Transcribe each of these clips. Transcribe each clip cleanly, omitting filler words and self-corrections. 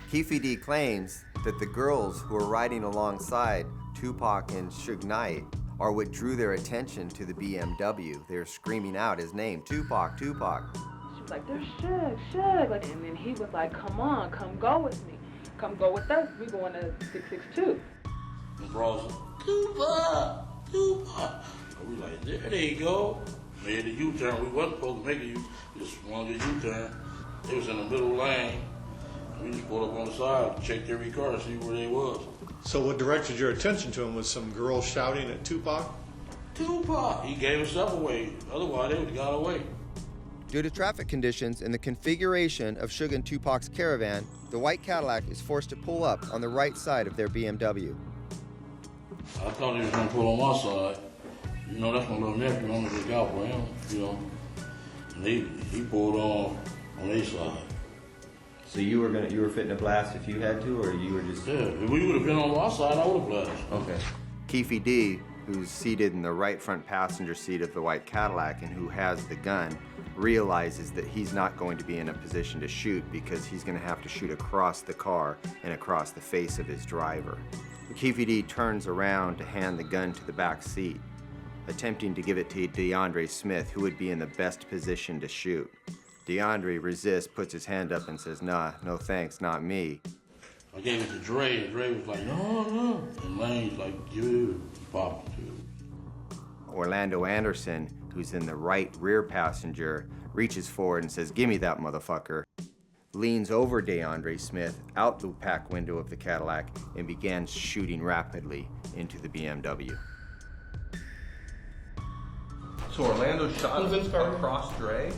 Keefe D claims that the girls who are riding alongside Tupac and Suge Knight are what drew their attention to the BMW. They're screaming out his name, Tupac, Tupac. She was like, "They're Suge, Suge." Like, and then he was like, "Come on, come go with me. Come go with us. We going to 662. And bros, Tupac, Tupac. And we like, there they go. Made the U-turn. We wasn't supposed to make it. Just wanted a U-turn. They was in the middle lane. We just pulled up on the side, checked every car to see where they was. So what directed your attention to him was some girl shouting at Tupac? Tupac! He gave himself away. Otherwise, they would have got away. Due to traffic conditions and the configuration of Suge and Tupac's caravan, the white Cadillac is forced to pull up on the right side of their BMW. I thought he was going to pull on my side. You know, that's my little nephew. I'm going to look out for him, you know. And he pulled on their side. So you were fitting to blast if you had to, or you were just... Yeah, if we would have been on my side, I would have blasted. Okay. Keefe D, who's seated in the right front passenger seat of the white Cadillac and who has the gun, realizes that he's not going to be in a position to shoot because he's going to have to shoot across the car and across the face of his driver. Keefe D turns around to hand the gun to the back seat, attempting to give it to DeAndre Smith, who would be in the best position to shoot. DeAndre resists, puts his hand up and says, "Nah, no thanks, not me." I gave it to Dre, and Dre was like, "No." And Lane's like, "Give it." Popped it. Orlando Anderson, who's in the right rear passenger, reaches forward and says, "Give me that motherfucker." Leans over DeAndre Smith out the back window of the Cadillac and begins shooting rapidly into the BMW. So Orlando shot across Dre?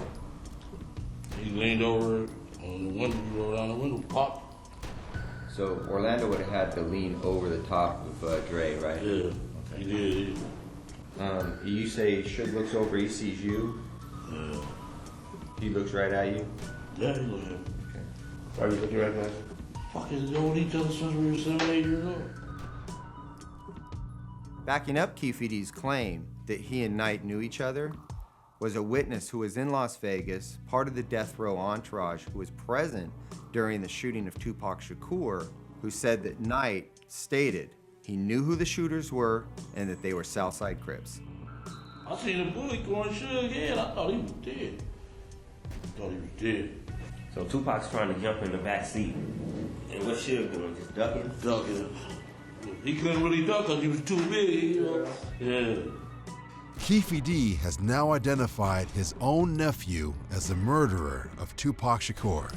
He leaned over on the window, he rolled down the window, popped. So Orlando would have had to lean over the top of Dre, right? Yeah, Okay. he did. You say Suge looks over, he sees you? Yeah. He looks right at you? Yeah, he looked at me. Okay. Why are you looking right at him? Fucking known each other since we were 7, 8 years old. Backing up Keefe D's claim that he and Knight knew each other was a witness who was in Las Vegas, part of the death row entourage who was present during the shooting of Tupac Shakur, who said that Knight stated he knew who the shooters were and that they were Southside Crips. I seen a bullet going Suge head. I thought he was dead. So Tupac's trying to jump in the back seat. And what's Suge doing? Just ducking? Ducking. He couldn't really duck because he was too big, you know? Yeah. Keefe D has now identified his own nephew as the murderer of Tupac Shakur.